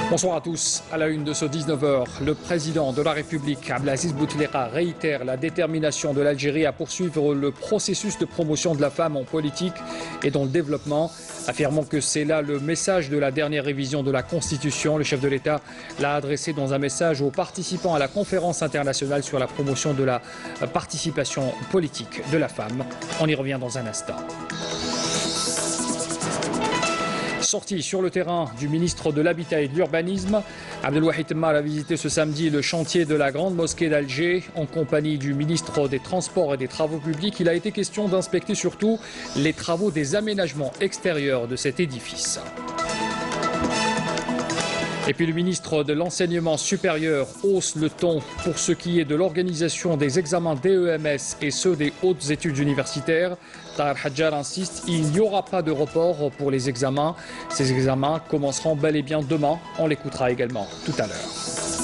Bonsoir à tous. À la une de ce 19h, le président de la République, Abdelaziz Bouteflika, réitère la détermination de l'Algérie à poursuivre le processus de promotion de la femme en politique et dans le développement, affirmant que c'est là le message de la dernière révision de la Constitution. Le chef de l'État l'a adressé dans un message aux participants à la conférence internationale sur la promotion de la participation politique de la femme. On y revient dans un instant. Sortie sur le terrain du ministre de l'Habitat et de l'Urbanisme, Abdelwahid Temmar a visité ce samedi le chantier de la Grande Mosquée d'Alger en compagnie du ministre des Transports et des Travaux publics. Il a été question d'inspecter surtout les travaux des aménagements extérieurs de cet édifice. Et puis le ministre de l'Enseignement supérieur hausse le ton pour ce qui est de l'organisation des examens DEMS et ceux des hautes études universitaires. Tahar Hadjar insiste, il n'y aura pas de report pour les examens. Ces examens commenceront bel et bien demain. On l'écoutera également tout à l'heure.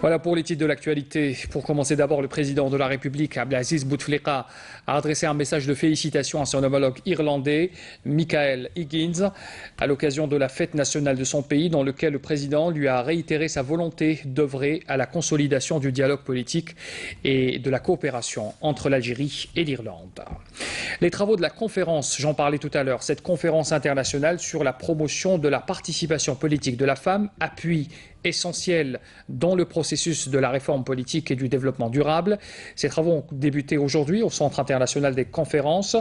Voilà pour les titres de l'actualité. Pour commencer d'abord, le président de la République, Abdelaziz Bouteflika, a adressé un message de félicitations à son homologue irlandais, Michael Higgins, à l'occasion de la fête nationale de son pays, dans lequel le président lui a réitéré sa volonté d'œuvrer à la consolidation du dialogue politique et de la coopération entre l'Algérie et l'Irlande. Les travaux de la conférence, j'en parlais tout à l'heure, cette conférence internationale sur la promotion de la participation politique de la femme, appuie essentiel dans le processus de la réforme politique et du développement durable. Ces travaux ont débuté aujourd'hui au Centre international des conférences.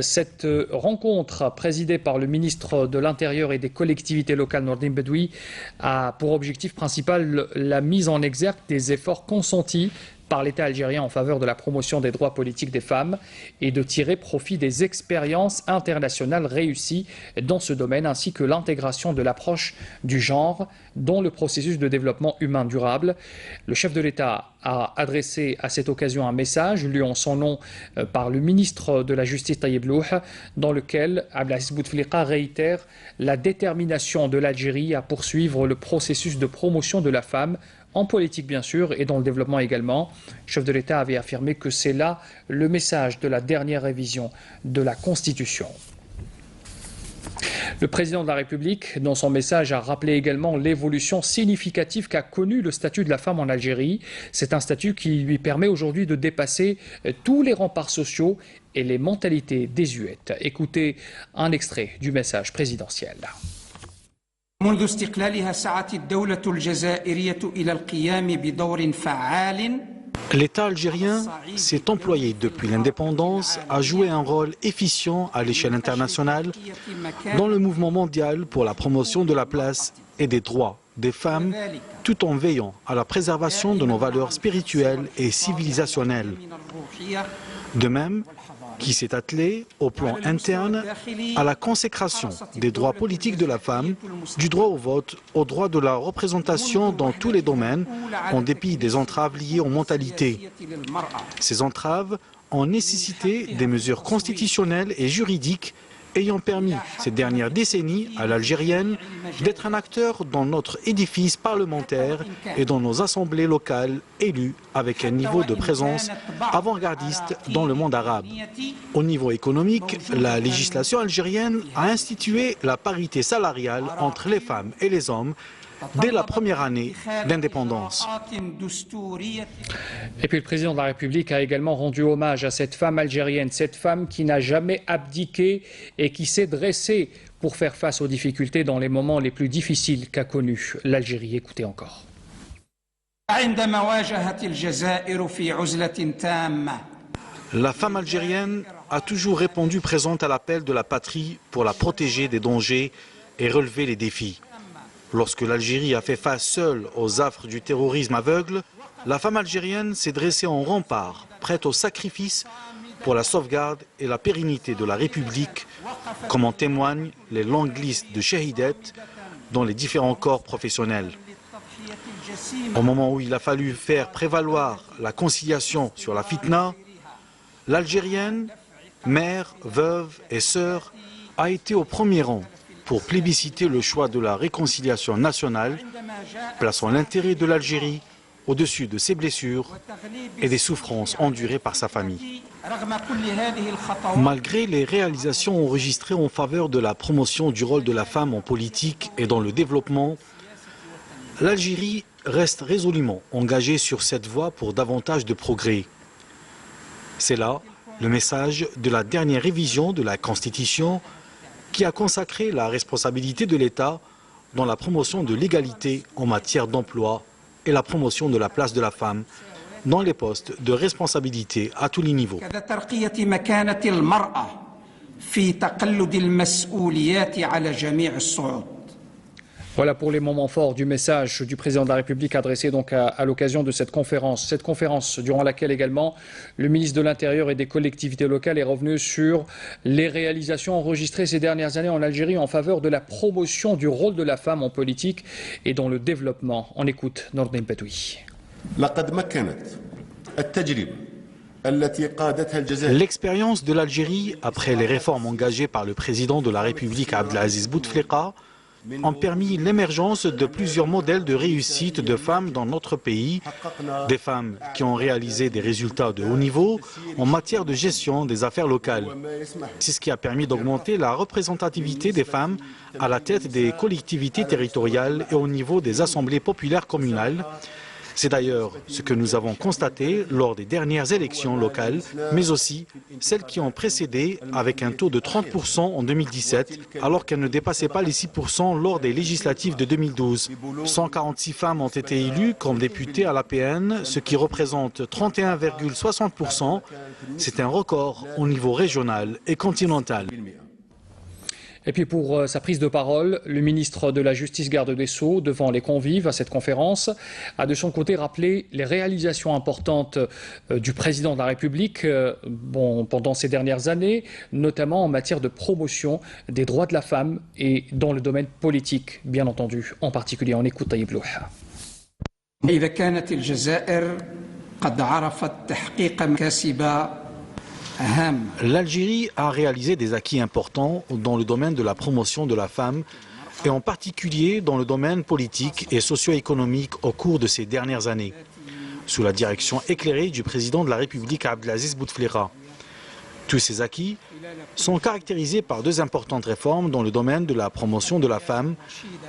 Cette rencontre, présidée par le ministre de l'Intérieur et des collectivités locales, Nordine Bedoui, a pour objectif principal la mise en exergue des efforts consentis par l'État algérien en faveur de la promotion des droits politiques des femmes et de tirer profit des expériences internationales réussies dans ce domaine, ainsi que l'intégration de l'approche du genre dans le processus de développement humain durable. Le chef de l'État a adressé à cette occasion un message, lu en son nom par le ministre de la Justice Tayeb Louh, dans lequel Abdelaziz Bouteflika réitère la détermination de l'Algérie à poursuivre le processus de promotion de la femme en politique bien sûr et dans le développement également. Le chef de l'État avait affirmé que c'est là le message de la dernière révision de la Constitution. Le président de la République, dans son message, a rappelé également l'évolution significative qu'a connue le statut de la femme en Algérie. C'est un statut qui lui permet aujourd'hui de dépasser tous les remparts sociaux et les mentalités désuètes. Écoutez un extrait du message présidentiel. منذ استقلالها سعت الدولة الجزائرية إلى القيام بدور فعال. L'État algérien s'est employé depuis l'indépendance à jouer un rôle efficient à l'échelle internationale dans le mouvement mondial pour la promotion de la place et des droits des femmes, tout en veillant à la préservation de nos valeurs spirituelles et civilisationnelles. De même, qui s'est attelé au plan interne à la consécration des droits politiques de la femme, du droit au vote, au droit de la représentation dans tous les domaines, en dépit des entraves liées aux mentalités. Ces entraves ont nécessité des mesures constitutionnelles et juridiques ayant permis ces dernières décennies à l'Algérienne d'être un acteur dans notre édifice parlementaire et dans nos assemblées locales élues avec un niveau de présence avant-gardiste dans le monde arabe. Au niveau économique, la législation algérienne a institué la parité salariale entre les femmes et les hommes dès la première année d'indépendance. Et puis le président de la République a également rendu hommage à cette femme algérienne, cette femme qui n'a jamais abdiqué et qui s'est dressée pour faire face aux difficultés dans les moments les plus difficiles qu'a connus l'Algérie. Écoutez encore. La femme algérienne a toujours répondu présente à l'appel de la patrie pour la protéger des dangers et relever les défis. Lorsque l'Algérie a fait face seule aux affres du terrorisme aveugle, la femme algérienne s'est dressée en rempart, prête au sacrifice pour la sauvegarde et la pérennité de la République, comme en témoignent les longues listes de shahidettes dans les différents corps professionnels. Au moment où il a fallu faire prévaloir la conciliation sur la fitna, l'Algérienne, mère, veuve et sœur, a été au premier rang pour plébisciter le choix de la réconciliation nationale, plaçant l'intérêt de l'Algérie au-dessus de ses blessures et des souffrances endurées par sa famille. Malgré les réalisations enregistrées en faveur de la promotion du rôle de la femme en politique et dans le développement, l'Algérie reste résolument engagée sur cette voie pour davantage de progrès. C'est là le message de la dernière révision de la Constitution qui a consacré la responsabilité de l'État dans la promotion de l'égalité en matière d'emploi et la promotion de la place de la femme dans les postes de responsabilité à tous les niveaux. Voilà pour les moments forts du message du président de la République adressé donc à l'occasion de cette conférence. Cette conférence durant laquelle également le ministre de l'Intérieur et des collectivités locales est revenu sur les réalisations enregistrées ces dernières années en Algérie en faveur de la promotion du rôle de la femme en politique et dans le développement. On écoute Nordin Petoui. L'expérience de l'Algérie, après les réformes engagées par le président de la République Abdelaziz Bouteflika, ont permis l'émergence de plusieurs modèles de réussite de femmes dans notre pays, des femmes qui ont réalisé des résultats de haut niveau en matière de gestion des affaires locales. C'est ce qui a permis d'augmenter la représentativité des femmes à la tête des collectivités territoriales et au niveau des assemblées populaires communales. C'est d'ailleurs ce que nous avons constaté lors des dernières élections locales, mais aussi celles qui ont précédé avec un taux de 30% en 2017, alors qu'elles ne dépassaient pas les 6% lors des législatives de 2012. 146 femmes ont été élues comme députées à l'APN, ce qui représente 31,60%. C'est un record au niveau régional et continental. Et puis pour sa prise de parole, le ministre de la Justice garde des Sceaux, devant les convives à cette conférence, a de son côté rappelé les réalisations importantes du président de la République pendant ces dernières années, notamment en matière de promotion des droits de la femme et dans le domaine politique, bien entendu, en particulier. On écoute Taïb Louha. L'Algérie a réalisé des acquis importants dans le domaine de la promotion de la femme et en particulier dans le domaine politique et socio-économique au cours de ces dernières années, sous la direction éclairée du président de la République Abdelaziz Bouteflika. Tous ces acquis sont caractérisés par deux importantes réformes dans le domaine de la promotion de la femme,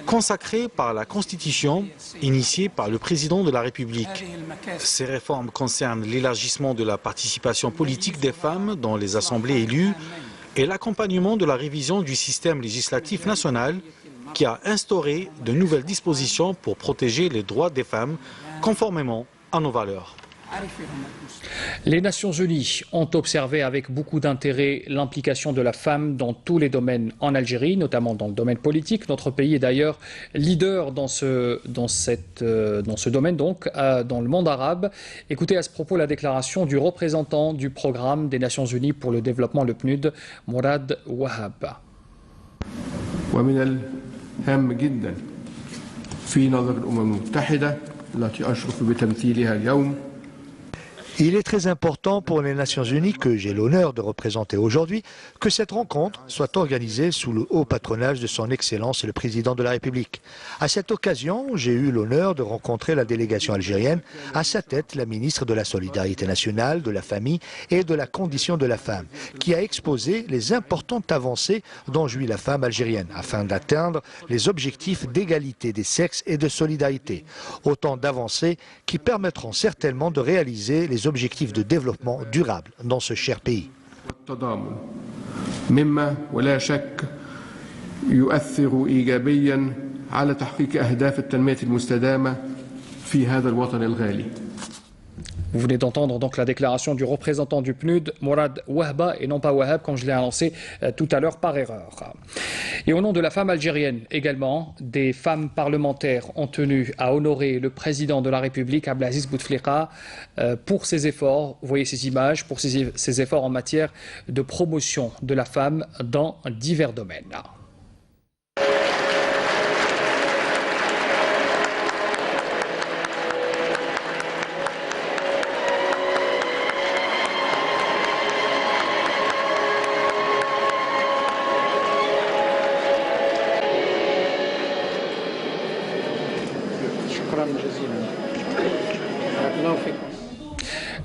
consacrées par la Constitution, initiée par le président de la République. Ces réformes concernent l'élargissement de la participation politique des femmes dans les assemblées élues et l'accompagnement de la révision du système législatif national qui a instauré de nouvelles dispositions pour protéger les droits des femmes conformément à nos valeurs. Les Nations Unies ont observé avec beaucoup d'intérêt l'implication de la femme dans tous les domaines en Algérie, notamment dans le domaine politique. Notre pays est d'ailleurs leader dans ce domaine, donc, dans le monde arabe. Écoutez à ce propos la déclaration du représentant du programme des Nations Unies pour le développement, le PNUD, Mourad Wahab. Il est très important pour les Nations Unies, que j'ai l'honneur de représenter aujourd'hui, que cette rencontre soit organisée sous le haut patronage de son Excellence le Président de la République. À cette occasion, j'ai eu l'honneur de rencontrer la délégation algérienne, à sa tête la ministre de la Solidarité nationale, de la Famille et de la Condition de la femme, qui a exposé les importantes avancées dont jouit la femme algérienne, afin d'atteindre les objectifs d'égalité des sexes et de solidarité. Autant d'avancées qui permettront certainement de réaliser les objectifs de développement durable dans ce cher pays. Vous venez d'entendre donc la déclaration du représentant du PNUD, Mourad Wahba, et non pas Wahab, comme je l'ai annoncé tout à l'heure par erreur. Et au nom de la femme algérienne également, des femmes parlementaires ont tenu à honorer le président de la République, Abdelaziz Bouteflika, pour ses efforts, vous voyez ces images, pour ses efforts en matière de promotion de la femme dans divers domaines.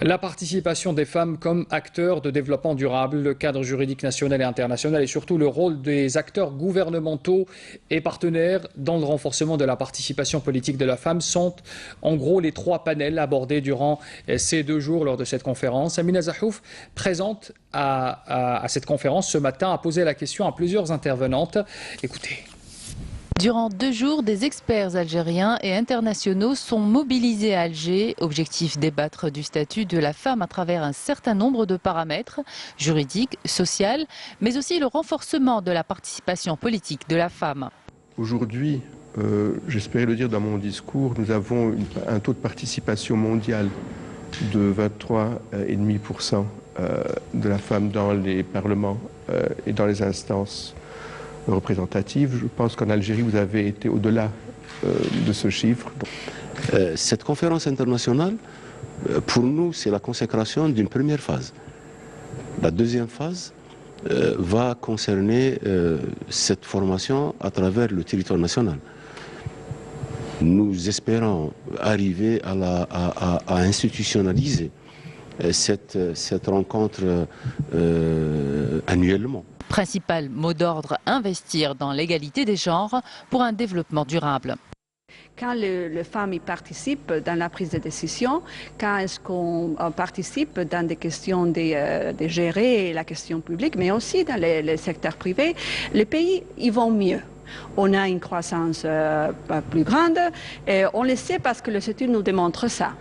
La participation des femmes comme acteurs de développement durable, le cadre juridique national et international et surtout le rôle des acteurs gouvernementaux et partenaires dans le renforcement de la participation politique de la femme sont en gros les trois panels abordés durant ces 2 jours lors de cette conférence. Amina Zahouf, présente à cette conférence ce matin, a posé la question à plusieurs intervenantes. Écoutez. Durant 2 jours, des experts algériens et internationaux sont mobilisés à Alger. Objectif débattre du statut de la femme à travers un certain nombre de paramètres, juridiques, sociaux, mais aussi le renforcement de la participation politique de la femme. Aujourd'hui, j'espérais le dire dans mon discours, nous avons un taux de participation mondial de 23,5% de la femme dans les parlements et dans les instances représentative. Je pense qu'en Algérie, vous avez été au-delà de ce chiffre. Cette conférence internationale, pour nous, c'est la consécration d'une première phase. La deuxième phase va concerner cette formation à travers le territoire national. Nous espérons arriver à institutionnaliser cette rencontre annuellement. Principal mot d'ordre, investir dans l'égalité des genres pour un développement durable. Quand les femmes y participent dans la prise de décision, quand est-ce qu'on participe dans des questions de gérer la question publique, mais aussi dans les secteurs privés, les pays y vont mieux. On a une croissance plus grande et on le sait parce que les études nous démontrent ça.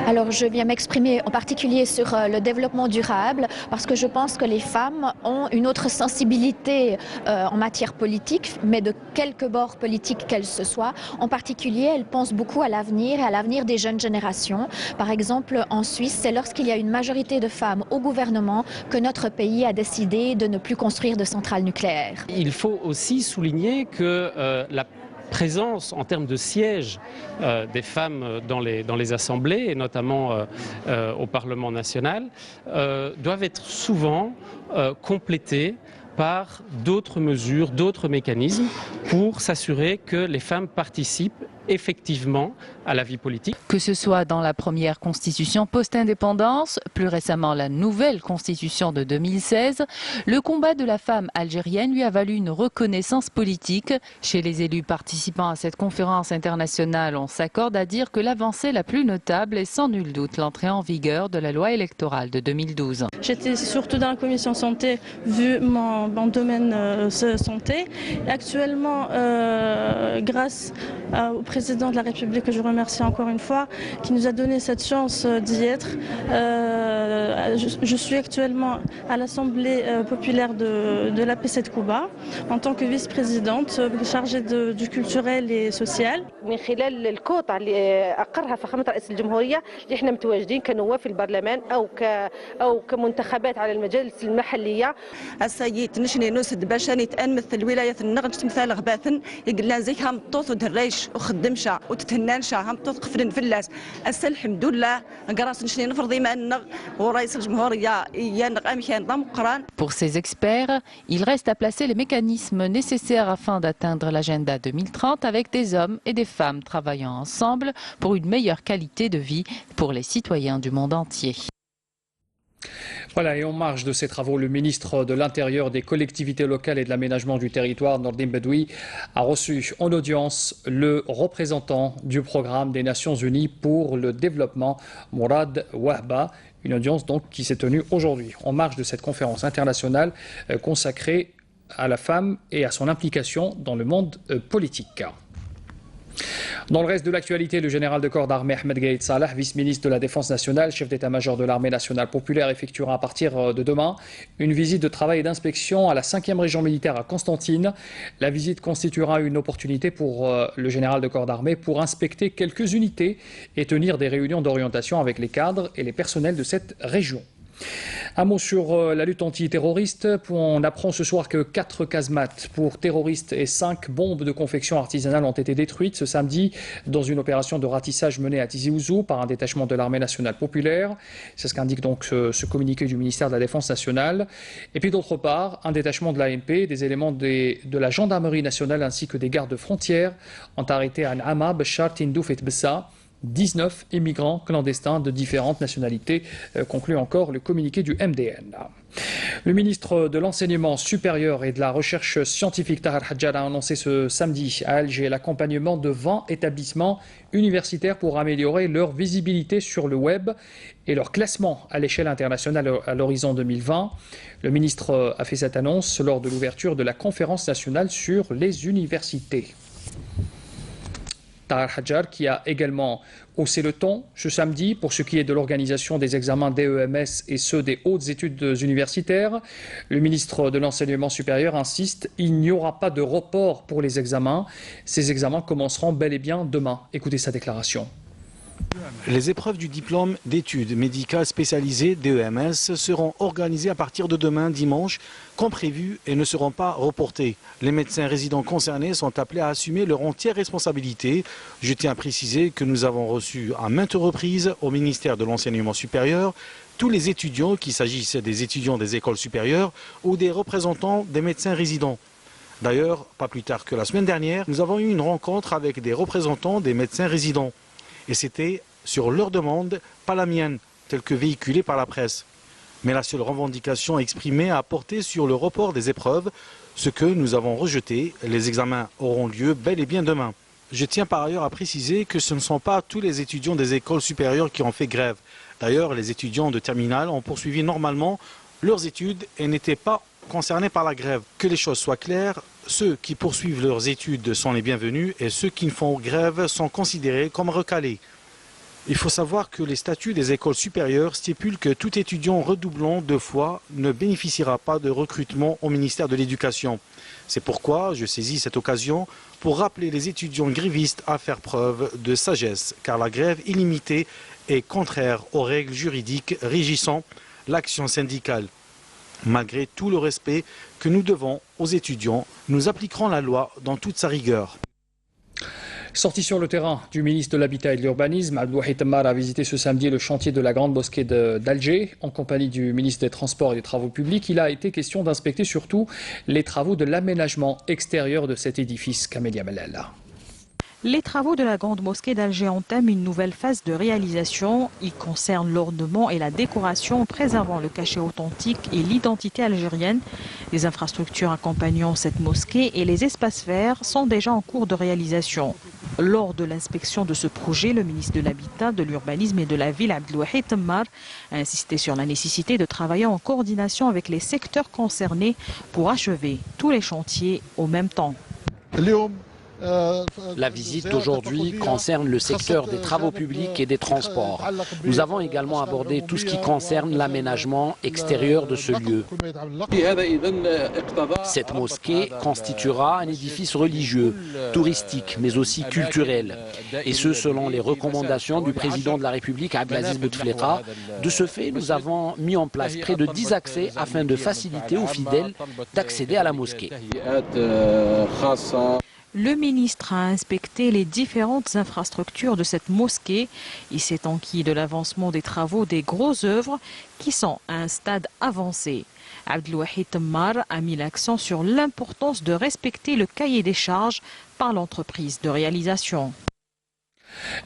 Alors je viens m'exprimer en particulier sur le développement durable parce que je pense que les femmes ont une autre sensibilité en matière politique, mais de quelque bord politique qu'elle se soit. En particulier, elles pensent beaucoup à l'avenir et à l'avenir des jeunes générations. Par exemple, en Suisse, c'est lorsqu'il y a une majorité de femmes au gouvernement que notre pays a décidé de ne plus construire de centrales nucléaires. Il faut aussi souligner que la présence en termes de sièges des femmes dans les assemblées et notamment au Parlement national doivent être souvent complétées par d'autres mesures, d'autres mécanismes pour s'assurer que les femmes participent effectivement à la vie politique. Que ce soit dans la première constitution post-indépendance, plus récemment la nouvelle constitution de 2016, le combat de la femme algérienne lui a valu une reconnaissance politique. Chez les élus participants à cette conférence internationale, on s'accorde à dire que l'avancée la plus notable est sans nul doute l'entrée en vigueur de la loi électorale de 2012. J'étais surtout dans la commission santé vu mon domaine santé. Actuellement, grâce au président de la République, que je remercie encore une fois, qui nous a donné cette chance d'y être. Je suis actuellement à l'Assemblée populaire de l'APC de Cuba en tant que vice-présidente chargée du culturel et social. من خلال الكوطة اللي أقرها فخامة رئيس الجمهورية اللي احنا متواجدين كنواب في البرلمان أو كمنتخبات على المجالس المحلية. السيد نشني نسد باش نتأمثل ولاية النغد تمثال غباثن يقول لنا زيك هم طوث ودريش وخدمشا وتتهنانشا هم طوث قفرن فلاس السل الحمد لله قراص نشني نفرضي ما النغ ورئيس الجمهورية ينغ أمكان ضم قران. Pour ces experts, il reste à placer les mécanismes nécessaires afin d'atteindre l'agenda 2030 avec des hommes et des femmes travaillant ensemble pour une meilleure qualité de vie pour les citoyens du monde entier. Voilà, et en marge de ces travaux, le ministre de l'Intérieur, des collectivités locales et de l'aménagement du territoire, Nordin Bedoui, a reçu en audience le représentant du programme des Nations Unies pour le développement, Mourad Wahba. Une audience donc qui s'est tenue aujourd'hui en marge de cette conférence internationale consacrée à la femme et à son implication dans le monde politique. Dans le reste de l'actualité, le général de corps d'armée Ahmed Gaïd Salah, vice-ministre de la Défense nationale, chef d'état-major de l'armée nationale populaire, effectuera à partir de demain une visite de travail et d'inspection à la 5e région militaire à Constantine. La visite constituera une opportunité pour le général de corps d'armée pour inspecter quelques unités et tenir des réunions d'orientation avec les cadres et les personnels de cette région. Un mot sur la lutte antiterroriste. On apprend ce soir que 4 casemates pour terroristes et 5 bombes de confection artisanale ont été détruites ce samedi dans une opération de ratissage menée à Tizi Ouzou par un détachement de l'armée nationale populaire. C'est ce qu'indique donc ce communiqué du ministère de la Défense nationale. Et puis d'autre part, un détachement de l'ANP, des éléments de la gendarmerie nationale ainsi que des gardes frontières ont arrêté à N'Ama, Béchar, Tindouf et Tbessa 19 immigrants clandestins de différentes nationalités, conclut encore le communiqué du MDN. Le ministre de l'Enseignement supérieur et de la Recherche scientifique Tahar Hadjar a annoncé ce samedi à Alger l'accompagnement de 20 établissements universitaires pour améliorer leur visibilité sur le web et leur classement à l'échelle internationale à l'horizon 2020. Le ministre a fait cette annonce lors de l'ouverture de la conférence nationale sur les universités. Tahar Hadjar qui a également haussé le ton ce samedi pour ce qui est de l'organisation des examens DEMS et ceux des hautes études universitaires. Le ministre de l'Enseignement supérieur insiste, il n'y aura pas de report pour les examens. Ces examens commenceront bel et bien demain. Écoutez sa déclaration. Les épreuves du diplôme d'études médicales spécialisées DEMS seront organisées à partir de demain dimanche, comme prévu, et ne seront pas reportées. Les médecins résidents concernés sont appelés à assumer leur entière responsabilité. Je tiens à préciser que nous avons reçu à maintes reprises au ministère de l'Enseignement supérieur tous les étudiants, qu'il s'agisse des étudiants des écoles supérieures ou des représentants des médecins résidents. D'ailleurs, pas plus tard que la semaine dernière, nous avons eu une rencontre avec des représentants des médecins résidents. Et c'était sur leur demande, pas la mienne, telle que véhiculée par la presse. Mais la seule revendication exprimée a porté sur le report des épreuves, ce que nous avons rejeté. Les examens auront lieu bel et bien demain. Je tiens par ailleurs à préciser que ce ne sont pas tous les étudiants des écoles supérieures qui ont fait grève. D'ailleurs, les étudiants de terminale ont poursuivi normalement leurs études et n'étaient pas concernés par la grève. Que les choses soient claires, ceux qui poursuivent leurs études sont les bienvenus et ceux qui font grève sont considérés comme recalés. Il faut savoir que les statuts des écoles supérieures stipulent que tout étudiant redoublant 2 fois ne bénéficiera pas de recrutement au ministère de l'Éducation. C'est pourquoi je saisis cette occasion pour rappeler les étudiants grévistes à faire preuve de sagesse, car la grève illimitée est contraire aux règles juridiques régissant l'action syndicale. Malgré tout le respect que nous devons aux étudiants, nous appliquerons la loi dans toute sa rigueur. Sorti sur le terrain du ministre de l'Habitat et de l'Urbanisme, Abdelouahid Temmar a visité ce samedi le chantier de la Grande Mosquée d'Alger en compagnie du ministre des Transports et des Travaux Publics. Il a été question d'inspecter surtout les travaux de l'aménagement extérieur de cet édifice. Camélia Malala. Les travaux de la Grande Mosquée d'Alger entament une nouvelle phase de réalisation. Ils concernent l'ornement et la décoration, préservant le cachet authentique et l'identité algérienne. Les infrastructures accompagnant cette mosquée et les espaces verts sont déjà en cours de réalisation. Lors de l'inspection de ce projet, le ministre de l'Habitat, de l'Urbanisme et de la Ville, Abdelouahid Temmar, a insisté sur la nécessité de travailler en coordination avec les secteurs concernés pour achever tous les chantiers au même temps. La visite d'aujourd'hui concerne le secteur des travaux publics et des transports. Nous avons également abordé tout ce qui concerne l'aménagement extérieur de ce lieu. Cette mosquée constituera un édifice religieux, touristique, mais aussi culturel. Et ce, selon les recommandations du président de la République, Abdelaziz Bouteflika. De ce fait, nous avons mis en place près de 10 accès afin de faciliter aux fidèles d'accéder à la mosquée. Le ministre a inspecté les différentes infrastructures de cette mosquée. Il s'est enquis de l'avancement des travaux des grosses œuvres qui sont à un stade avancé. Abdelouahid Temmar a mis l'accent sur l'importance de respecter le cahier des charges par l'entreprise de réalisation.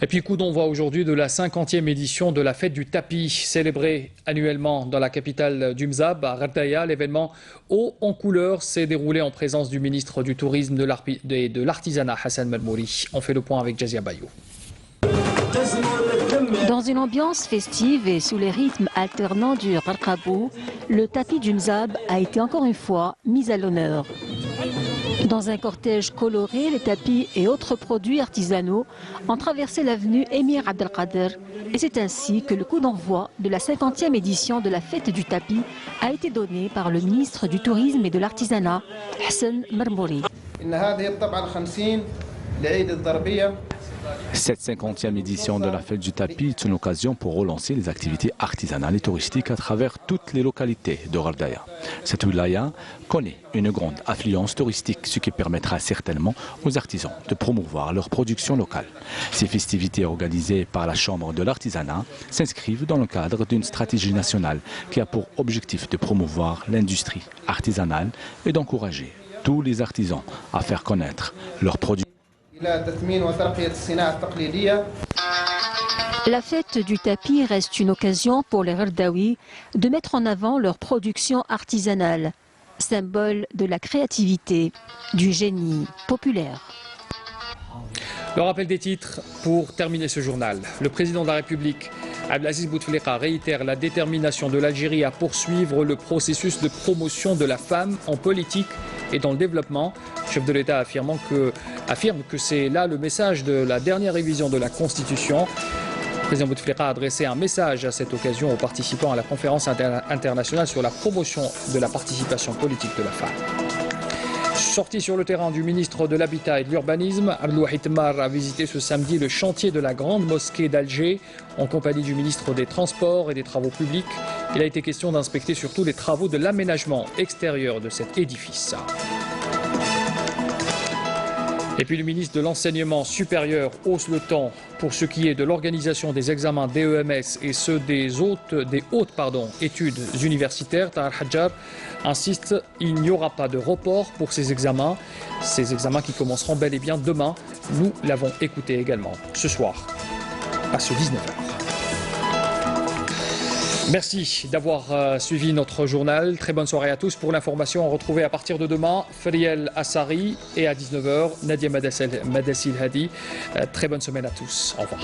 Et puis coup d'envoi aujourd'hui de la 50e édition de la fête du tapis, célébrée annuellement dans la capitale du Mzab, à Ghardaïa. L'événement haut en couleur s'est déroulé en présence du ministre du Tourisme de l'Artisanat, Hassan Mermouri. On fait le point avec Jazia Bayou. Dans une ambiance festive et sous les rythmes alternants du Rarkabou, le tapis du Mzab a été encore une fois mis à l'honneur. Dans un cortège coloré, les tapis et autres produits artisanaux ont traversé l'avenue Émir Abdelkader. Et c'est ainsi que le coup d'envoi de la 50e édition de la fête du tapis a été donné par le ministre du Tourisme et de l'Artisanat, Hassan Mermouri. Cette 50e édition de la fête du tapis est une occasion pour relancer les activités artisanales et touristiques à travers toutes les localités de Ghardaïa. Cette wilaya connaît une grande affluence touristique, ce qui permettra certainement aux artisans de promouvoir leur production locale. Ces festivités organisées par la Chambre de l'artisanat s'inscrivent dans le cadre d'une stratégie nationale qui a pour objectif de promouvoir l'industrie artisanale et d'encourager tous les artisans à faire connaître leurs produits. إلى تثمين وترقية الصناعة التقليدية. La fête du tapis reste une occasion pour les Gherdawis de mettre en avant leur production artisanale, symbole de la créativité, du génie populaire. Le rappel des titres pour terminer ce journal. Le président de la République, Abdelaziz Bouteflika, réitère la détermination de l'Algérie à poursuivre le processus de promotion de la femme en politique et dans le développement. Le chef de l'État affirme que c'est là le message de la dernière révision de la Constitution. Le président Bouteflika a adressé un message à cette occasion aux participants à la conférence internationale sur la promotion de la participation politique de la femme. Sorti sur le terrain du ministre de l'Habitat et de l'Urbanisme, Abdelwahid Temmar a visité ce samedi le chantier de la Grande Mosquée d'Alger en compagnie du ministre des Transports et des Travaux publics. Il a été question d'inspecter surtout les travaux de l'aménagement extérieur de cet édifice. Et puis le ministre de l'Enseignement supérieur hausse le ton pour ce qui est de l'organisation des examens DEMS et ceux des hautes études universitaires. Tahar Hadjar insiste, il n'y aura pas de report pour ces examens qui commenceront bel et bien demain. Nous l'avons écouté également ce soir à ce 19h. Merci d'avoir suivi notre journal. Très bonne soirée à tous. Pour l'information, retrouvez à partir de demain Feriel Assari et à 19h Nadia Madassil Hadi. Très bonne semaine à tous. Au revoir.